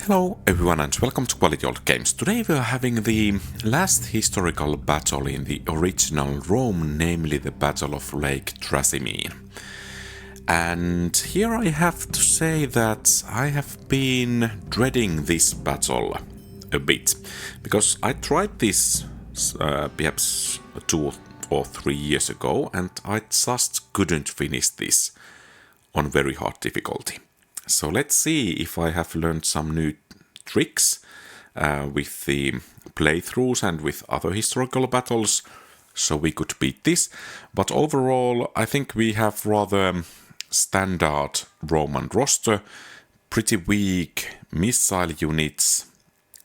Hello everyone and welcome to QualityOldGames. Today we are having the last historical battle in the original Rome, namely the Battle of Lake Trasimene. And here I have to say that I have been dreading this battle a bit, because I tried this perhaps 2 or 3 years ago and I just couldn't finish this on very hard difficulty. So let's see if I have learned some new tricks with the playthroughs and with other historical battles, so we could beat this. But overall, I think we have rather standard Roman roster, pretty weak missile units,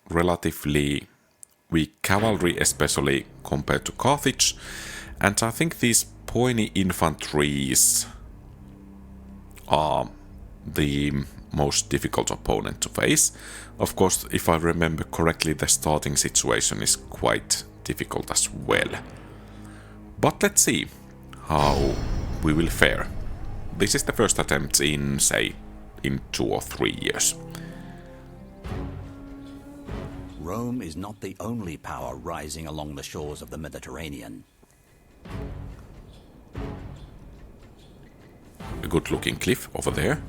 relatively weak cavalry, especially compared to Carthage, and I think these pointy infantries are the most difficult opponent to face. Of course, if I remember correctly, the starting situation is quite difficult as well. But let's see how we will fare. This is the first attempt in, say, in 2 or 3 years. Rome is not the only power rising along the shores of the Mediterranean. A good-looking cliff over there.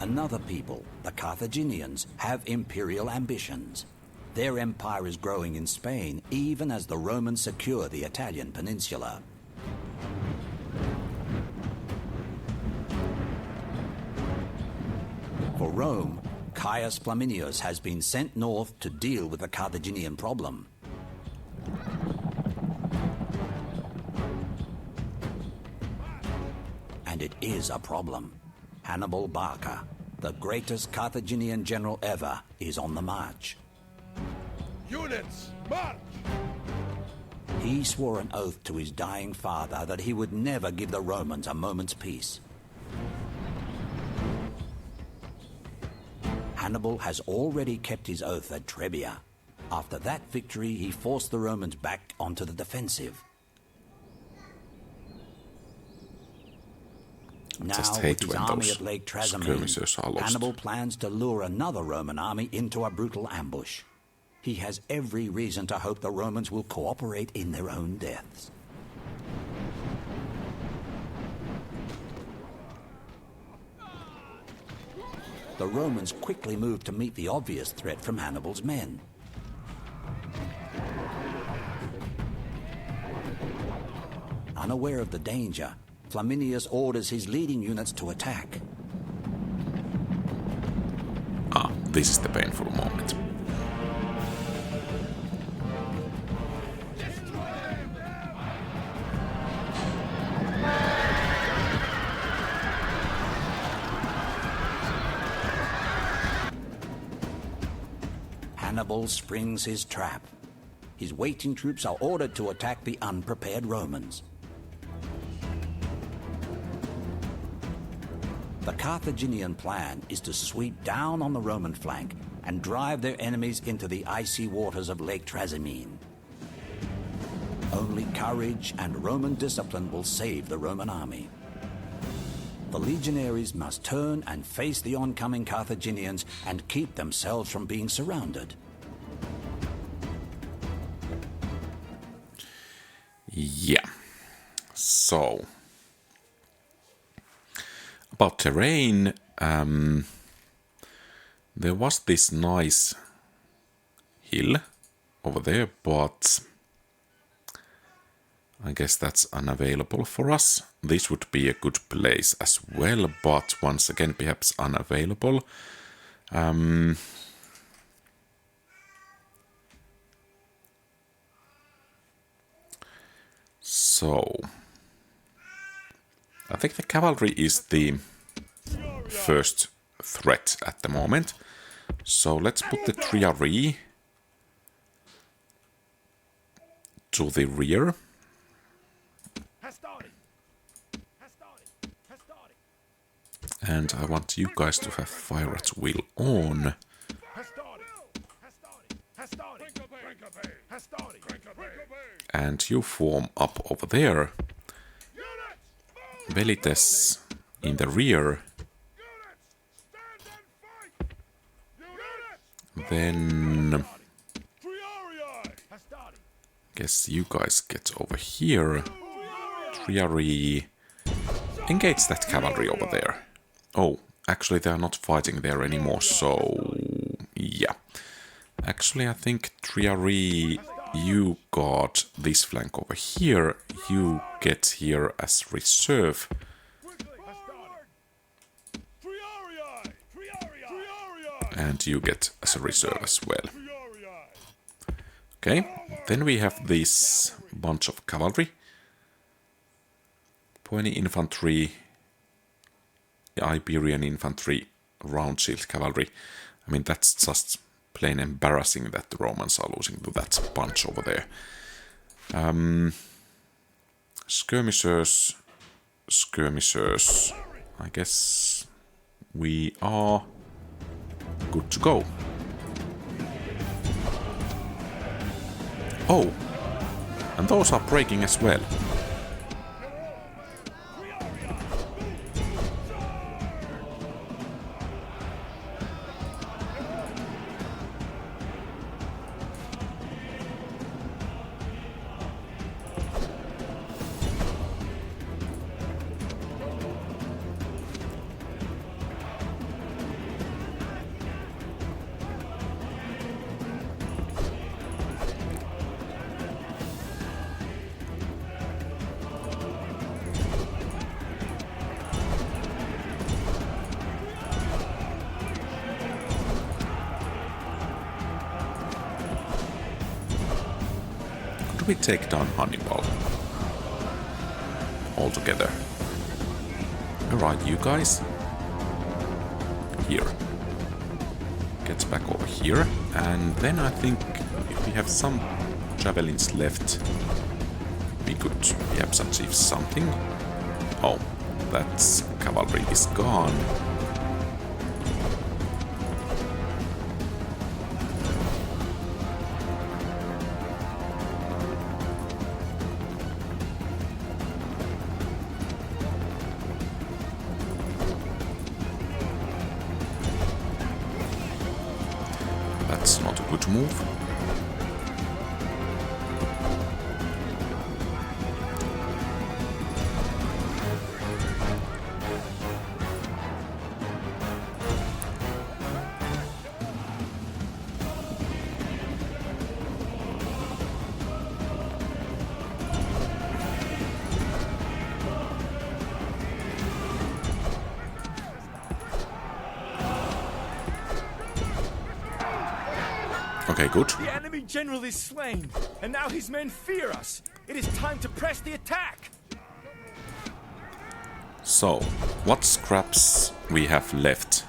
Another people, the Carthaginians, have imperial ambitions. Their empire is growing in Spain, even as the Romans secure the Italian peninsula. For Rome, Caius Flaminius has been sent north to deal with the Carthaginian problem. And it is a problem. Hannibal Barca, the greatest Carthaginian general ever, is on the march. Units, march! He swore an oath to his dying father that he would never give the Romans a moment's peace. Hannibal has already kept his oath at Trebia. After that victory, he forced the Romans back onto the defensive. Now, with his army at Lake Trasimene, Hannibal plans to lure another Roman army into a brutal ambush. He has every reason to hope the Romans will cooperate in their own deaths. The Romans quickly move to meet the obvious threat from Hannibal's men. Unaware of the danger, Flaminius orders his leading units to attack. This is the painful moment. Hannibal springs his trap. His waiting troops are ordered to attack the unprepared Romans. The Carthaginian plan is to sweep down on the Roman flank and drive their enemies into the icy waters of Lake Trasimene. Only courage and Roman discipline will save the Roman army. The legionaries must turn and face the oncoming Carthaginians and keep themselves from being surrounded. Yeah. So about terrain, there was this nice hill over there, but I guess that's unavailable for us. This would be a good place as well, but once again, perhaps unavailable. So I think the cavalry is the first threat at the moment. So let's put the triarii to the rear. And I want you guys to have fire at will on. And you form up over there. Velites in the rear. then guess you guys get over here. Triari, engage that cavalry over there. Oh, actually they're not fighting there anymore, so yeah. Actually, I think Triari, you got this flank over here. You get here as reserve. And you get as a reserve as well. Okay, then we have this bunch of cavalry. 20 infantry, Iberian infantry, round shield cavalry. I mean, that's just plain embarrassing that the Romans are losing to that bunch over there. Skirmishers. I guess we are good to go. Oh, and those are breaking as well. We take down Hannibal altogether. Alright, you guys. Here. Gets back over here. And then I think if we have some javelins left, we could perhaps achieve something. Oh, that cavalry is gone. That's not a good move. Okay, good. The enemy general is slain, and now his men fear us. It is time to press the attack. So, what scraps we have left?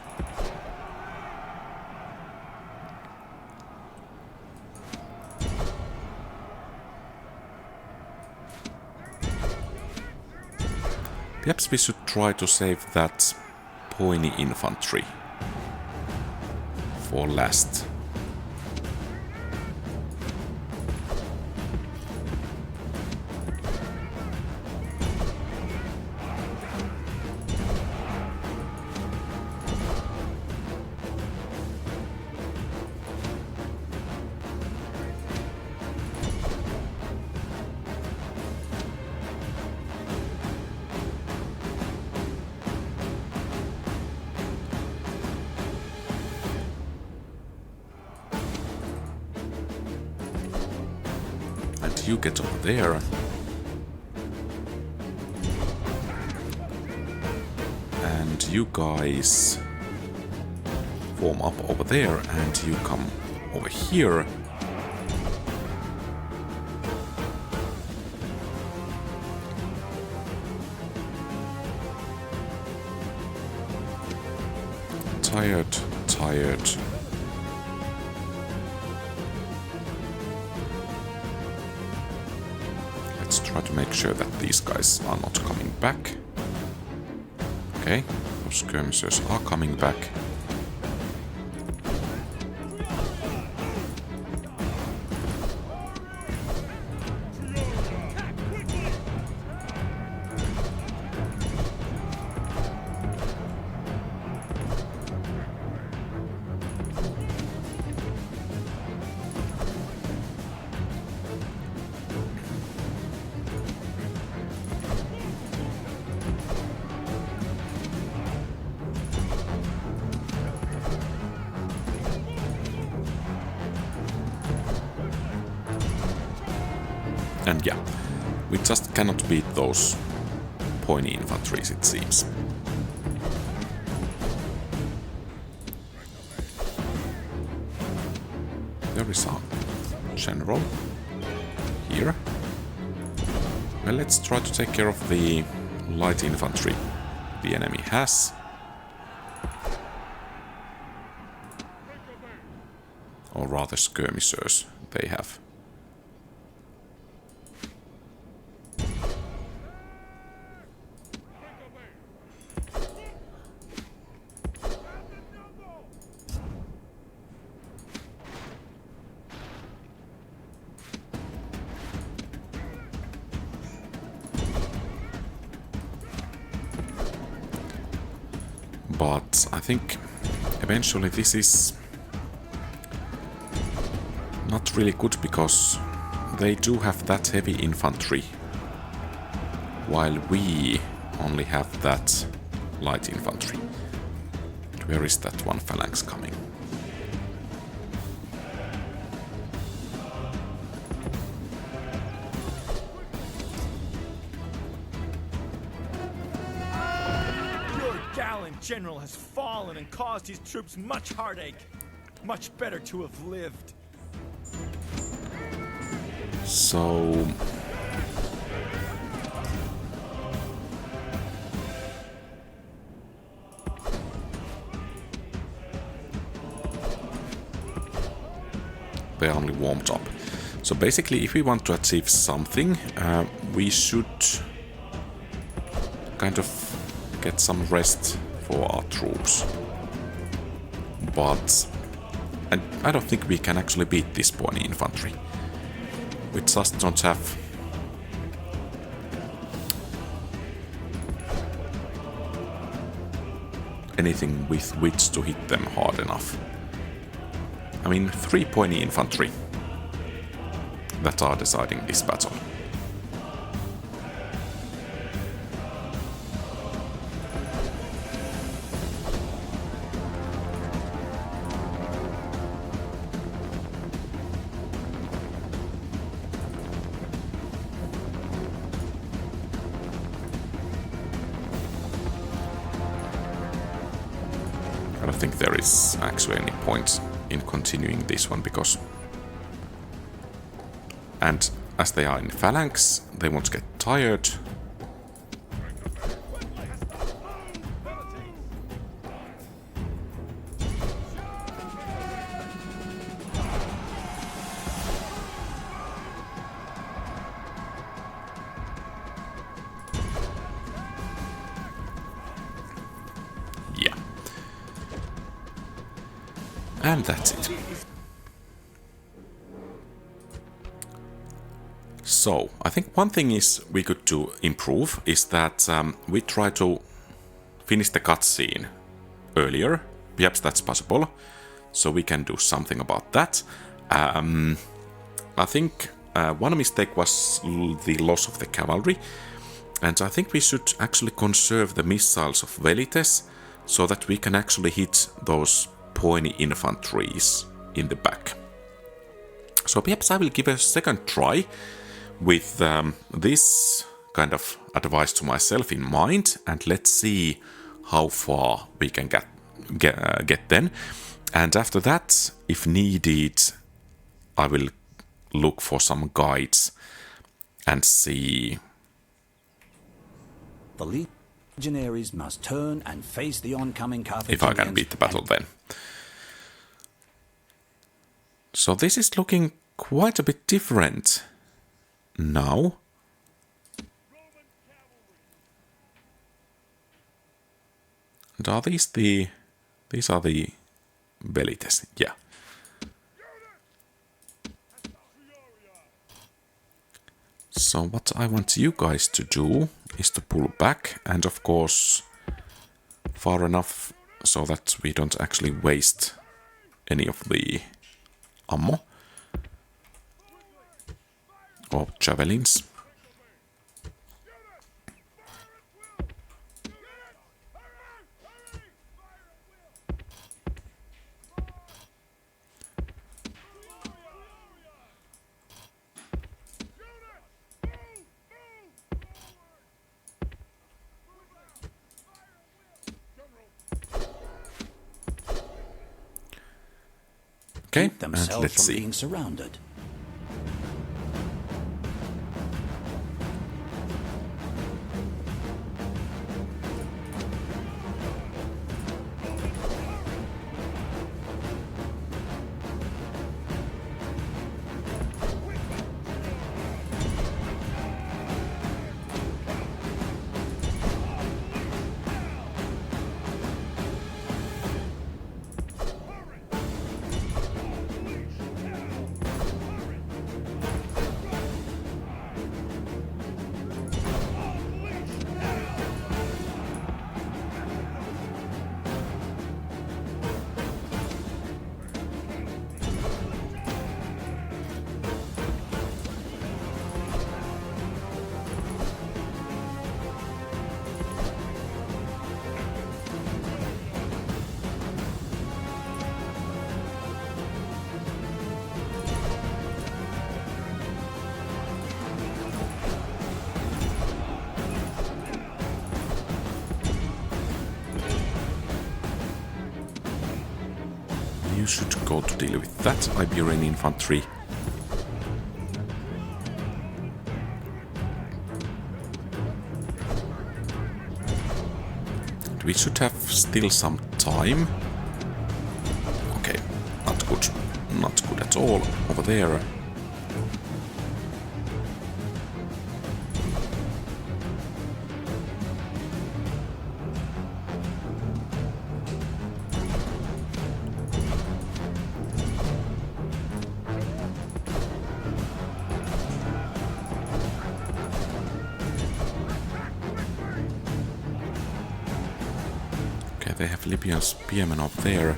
Perhaps we should try to save that pointy infantry for last. You get over there. And you guys form up over there, and you come over here. Tired. Let's try to make sure that these guys are not coming back. Okay, those skirmishers are coming back. And yeah, we just cannot beat those pointy infantries, it seems. There is a general here. Well, let's try to take care of the light infantry the enemy has. Or rather skirmishers they have. But I think eventually this is not really good because they do have that heavy infantry, while we only have that light infantry. Where is that one phalanx coming? General has fallen and caused his troops much heartache. Much better to have lived. So... they are only warmed up. So basically, if we want to achieve something, we should kind of get some rest for our troops. But I don't think we can actually beat this pointy infantry. We just don't have anything with which to hit them hard enough. I mean, 3 pointy infantry that are deciding this battle. I don't think there is actually any point in continuing this one because... and as they are in phalanx, they won't get tired. Yeah. And that's it. So, I think one thing is we could do improve is that we try to finish the cutscene earlier. Perhaps that's possible. So we can do something about that. I think one mistake was the loss of the cavalry. And I think we should actually conserve the missiles of Velites so that we can actually hit those pointy infantries in the back. So perhaps I will give a second try with this kind of advice to myself in mind, and let's see how far we can get then. And after that, if needed, I will look for some guides and see. The legionaries must turn and face the oncoming Carthaginians If I can beat the battle then. So this is looking quite a bit different now. And are these the... these are the Velites, yeah. So what I want you guys to do is to pull back, and of course far enough so that we don't actually waste any of the ammo or javelins. keep themselves from being surrounded. You should go to deal with that Iberian infantry. We should have still some time. Okay, not good. Not good at all over there. They have Libyan spearmen up there.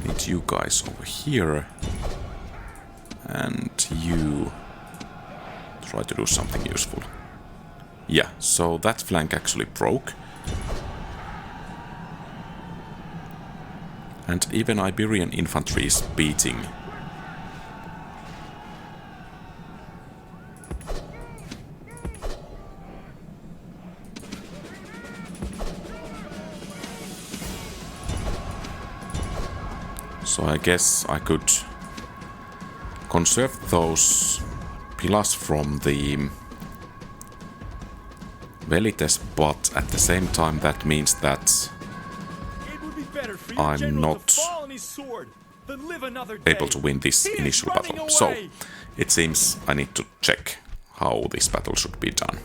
Need you guys over here. And you try to do something useful. Yeah, so that flank actually broke. And even Iberian infantry is beating. So I guess I could conserve those pillars from the Velites, but at the same time that means that I'm not able to win this initial battle. So it seems I need to check how this battle should be done.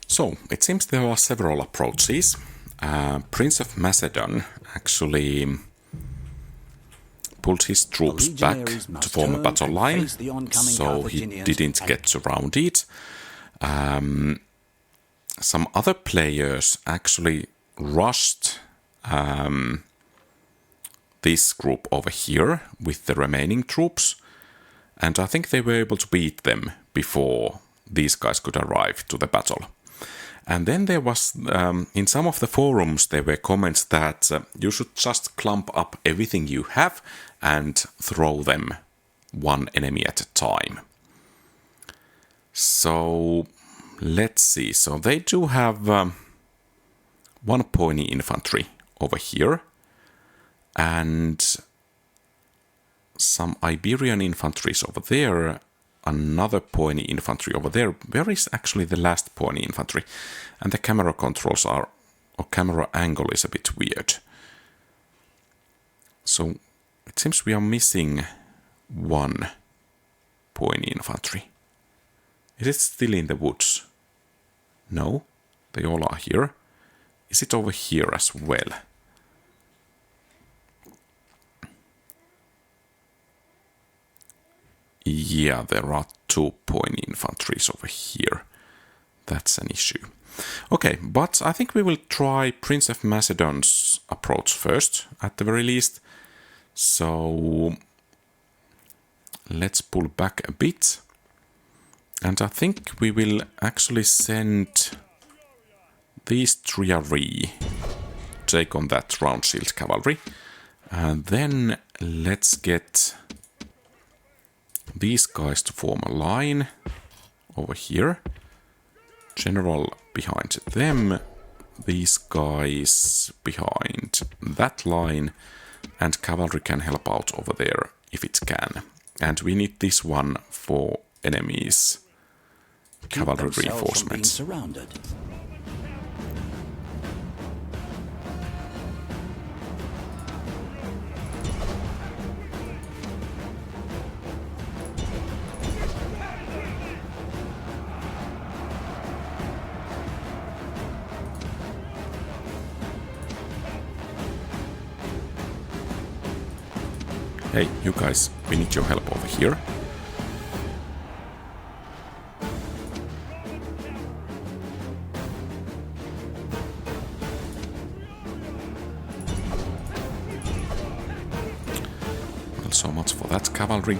So, it seems there are several approaches. Prince of Macedon actually pulled his troops back to form a battle line, so he didn't get surrounded. Some other players actually rushed this group over here with the remaining troops, and I think they were able to beat them before these guys could arrive to the battle. And then there was, in some of the forums, there were comments that you should just clump up everything you have and throw them one enemy at a time. So, let's see. So they do have one pony infantry over here and some Iberian infantry is over there. Another pony infantry over there. Where is actually the last pony infantry? And the camera controls are, or camera angle is a bit weird. So it seems we are missing one pony infantry. Is it still in the woods? No, they all are here. Is it over here as well? Yeah, there are two pony infantries over here. That's an issue. Okay, but I think we will try Prince of Macedon's approach first, at the very least. So let's pull back a bit. And I think we will actually send these triarii, take on that round shield cavalry. And then let's get these guys to form a line over here. General behind them, these guys behind that line, and cavalry can help out over there if it can. And we need this one for enemies. Cavalry reinforcements. Hey, you guys, we need your help over here. Well, so much for that cavalry.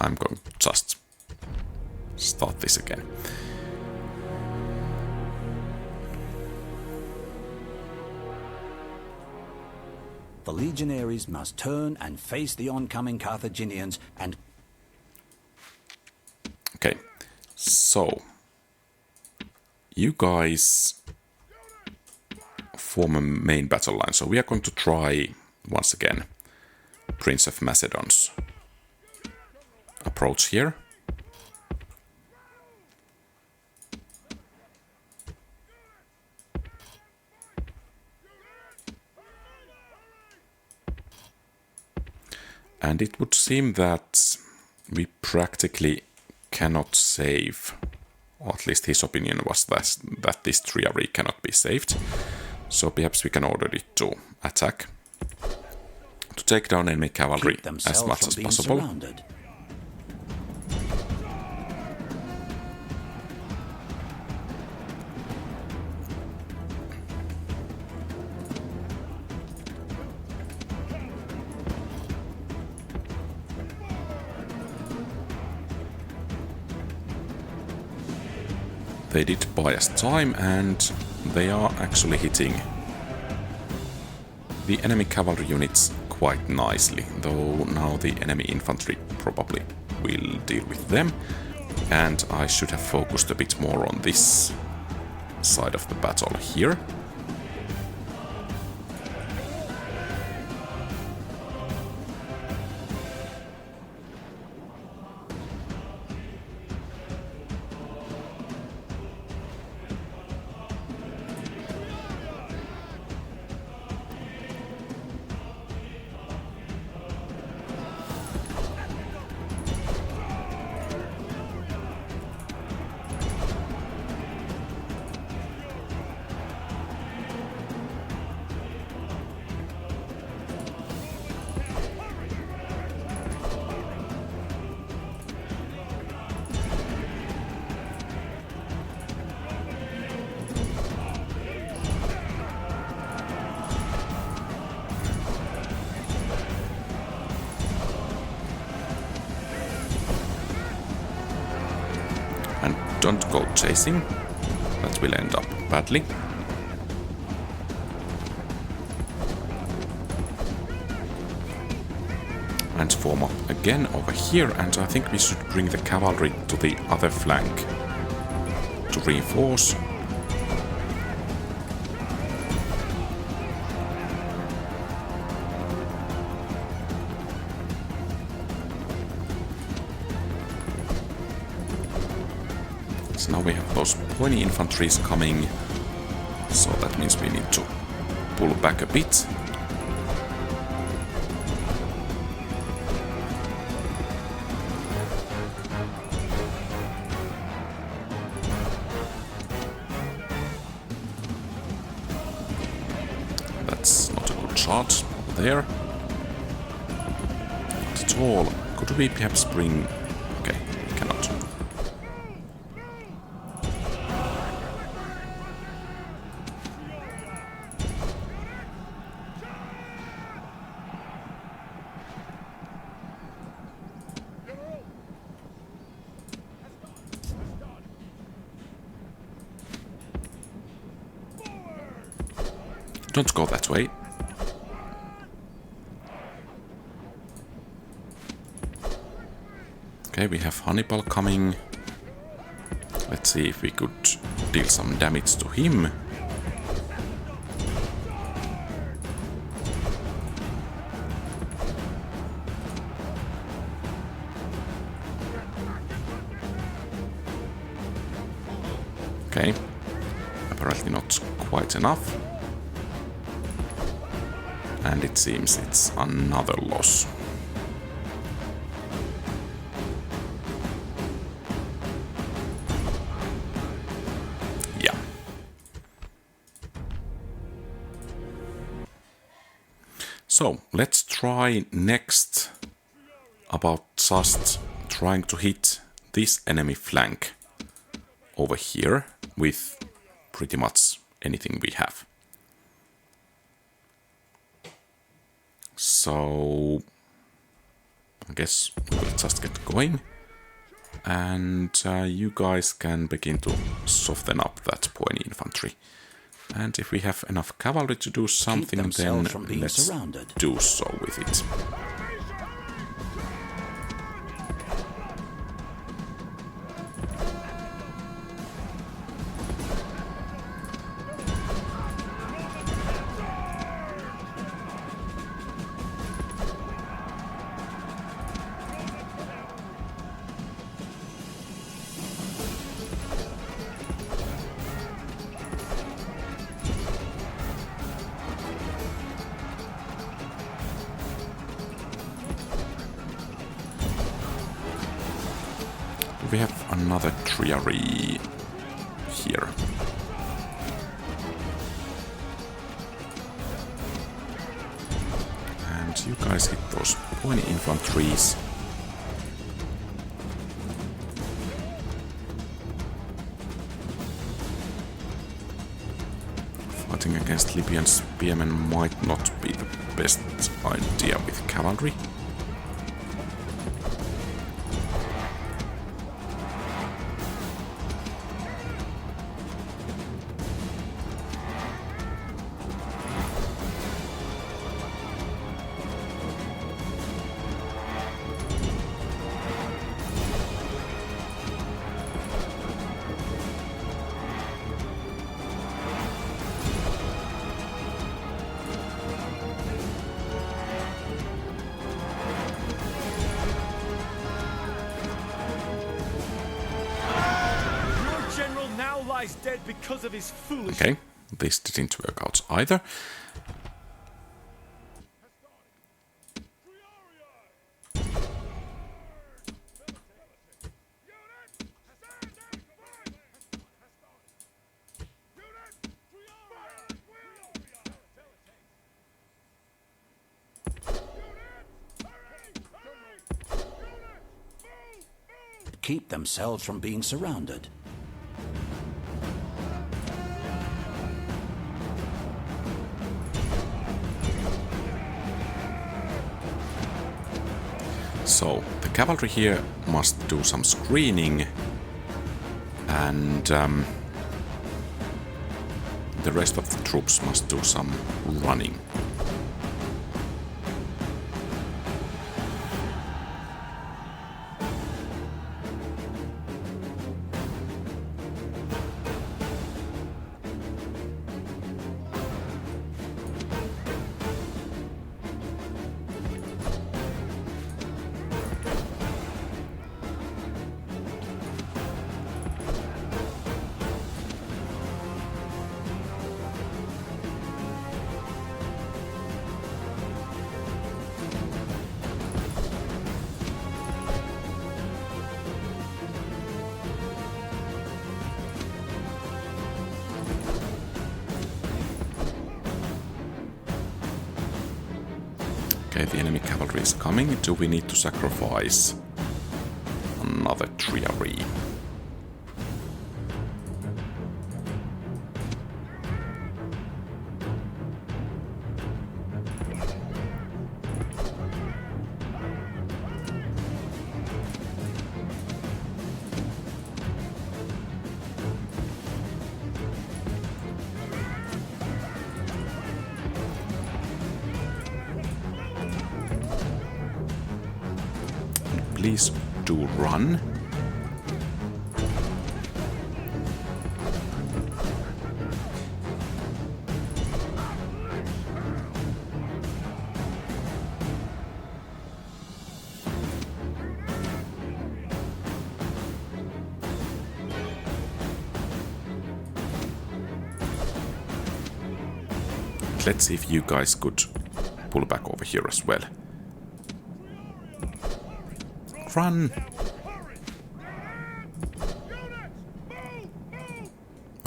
I'm going to just start this again. The legionaries must turn and face the oncoming Carthaginians and... Okay, so you guys form a main battle line. So we are going to try once again Prince of Macedon's approach here. And it would seem that we practically cannot save, or at least his opinion was that this triary cannot be saved. So perhaps we can order it to attack, to take down enemy cavalry as much as possible. Surrounded. They did buy us time, and they are actually hitting the enemy cavalry units quite nicely, though now the enemy infantry probably will deal with them, and I should have focused a bit more on this side of the battle here. And don't go chasing, that will end up badly. And form up again over here, and I think we should bring the cavalry to the other flank to reinforce. So now we have those pointy infantries coming, so that means we need to pull back a bit. That's not a good shot over there. Not at all. Could we perhaps bring... Okay, we cannot. Don't go that way. Okay, we have Hannibal coming. Let's see if we could deal some damage to him. Okay, apparently not quite enough. And it seems it's another loss. Yeah. So, let's try next about just trying to hit this enemy flank over here with pretty much anything we have. So I guess we will just get going, and you guys can begin to soften up that pony infantry. And if we have enough cavalry to do something, then let's do so with it. We have another triary here. And you guys hit those pony infantries. Fighting against Libyan spearmen might not be the best idea with cavalry. Dead because of his foolishness. Okay, this didn't work out either. Keep themselves from being surrounded. So, the cavalry here must do some screening, and the rest of the troops must do some running. Okay, the enemy cavalry is coming. Do we need to sacrifice another triary? please do run. Let's see if you guys could pull back over here as well. Run!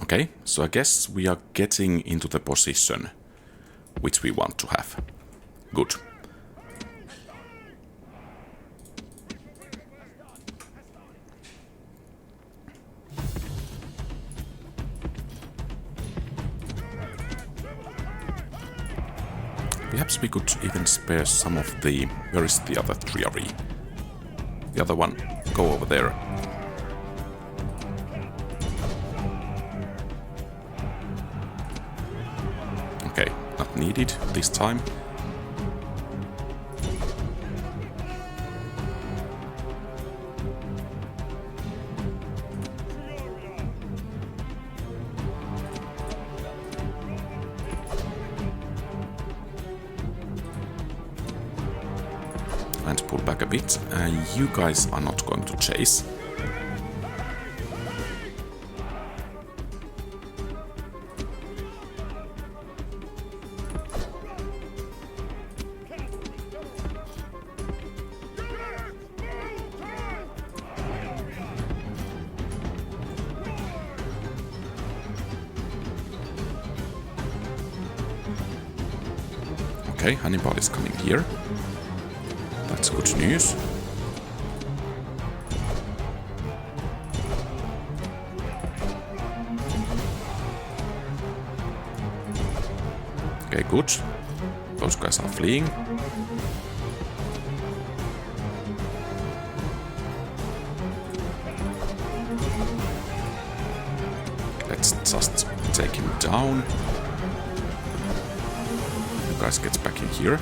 Okay, so I guess we are getting into the position which we want to have. Good. Perhaps we could even spare some of the... Where is the other triary? The other one. Go over there. Okay, not needed this time. And pull back a bit. You guys are not going to chase. Okay, Hannibal is coming here. That's good news. Okay, good. Those guys are fleeing. Let's just take him down. You guys get back in here.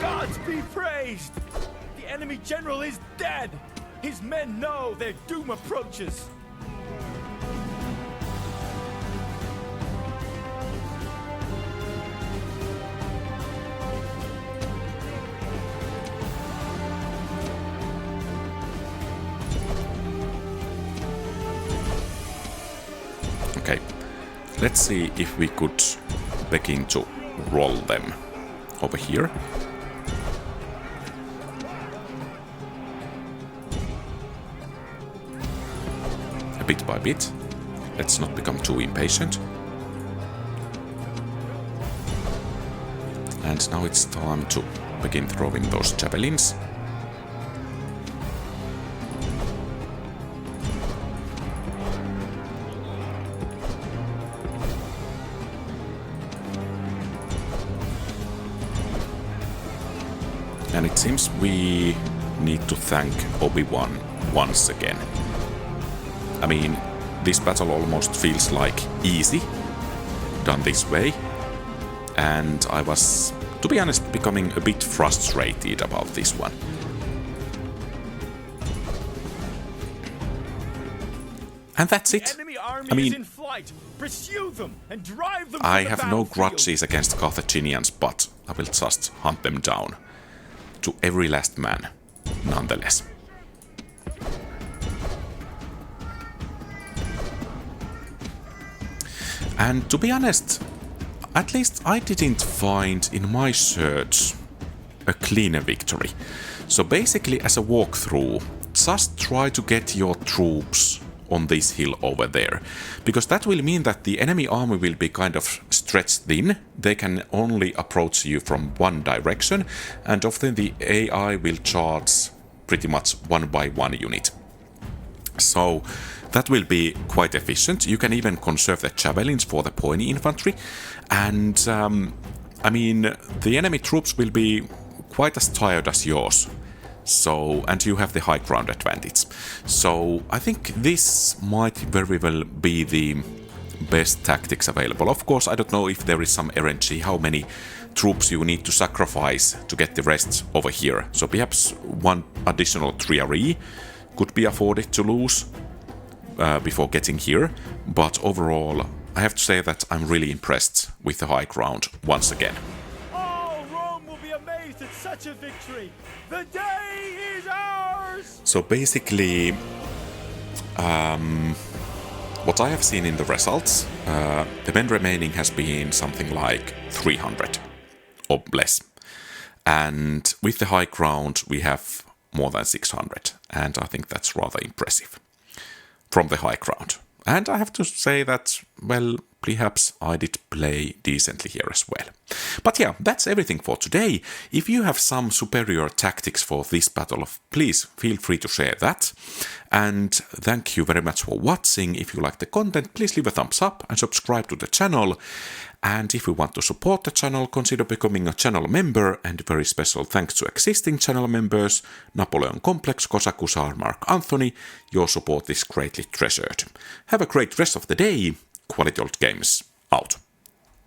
Gods be praised! The enemy general is dead! His men know their doom approaches! Okay, let's see if we could begin to roll them over here. Bit by bit. Let's not become too impatient. And now it's time to begin throwing those javelins. And it seems we need to thank Obi-Wan once again. I mean, this battle almost feels like easy, done this way, and I was, to be honest, becoming a bit frustrated about this one. And that's it. I mean, I have no grudges against Carthaginians, but I will just hunt them down to every last man, nonetheless. And to be honest, at least I didn't find in my search a cleaner victory. So basically, as a walkthrough, just try to get your troops on this hill over there. Because that will mean that the enemy army will be kind of stretched thin. They can only approach you from one direction, and often the AI will charge pretty much one by one unit. So that will be quite efficient. You can even conserve the javelins for the pointy infantry. And, I mean, the enemy troops will be quite as tired as yours. So, and you have the high ground advantage. So I think this might very well be the best tactics available. Of course, I don't know if there is some RNG, how many troops you need to sacrifice to get the rest over here. So perhaps one additional 3RE could be afforded to lose before getting here. But overall, I have to say that I'm really impressed with the high ground once again. All Rome will be amazed at such a victory. The day is ours! So basically, what I have seen in the results, the men remaining has been something like 300 or less. And with the high ground, we have more than 600. And I think that's rather impressive from the high ground. And I have to say that, well, perhaps I did play decently here as well. But yeah, that's everything for today. If you have some superior tactics for this battle, please feel free to share that. And thank you very much for watching. If you like the content, please leave a thumbs up and subscribe to the channel. And if you want to support the channel, consider becoming a channel member. And very special thanks to existing channel members, Napoleon Complex, Kosakusar, Mark Anthony. Your support is greatly treasured. Have a great rest of the day. QualityOldGames out.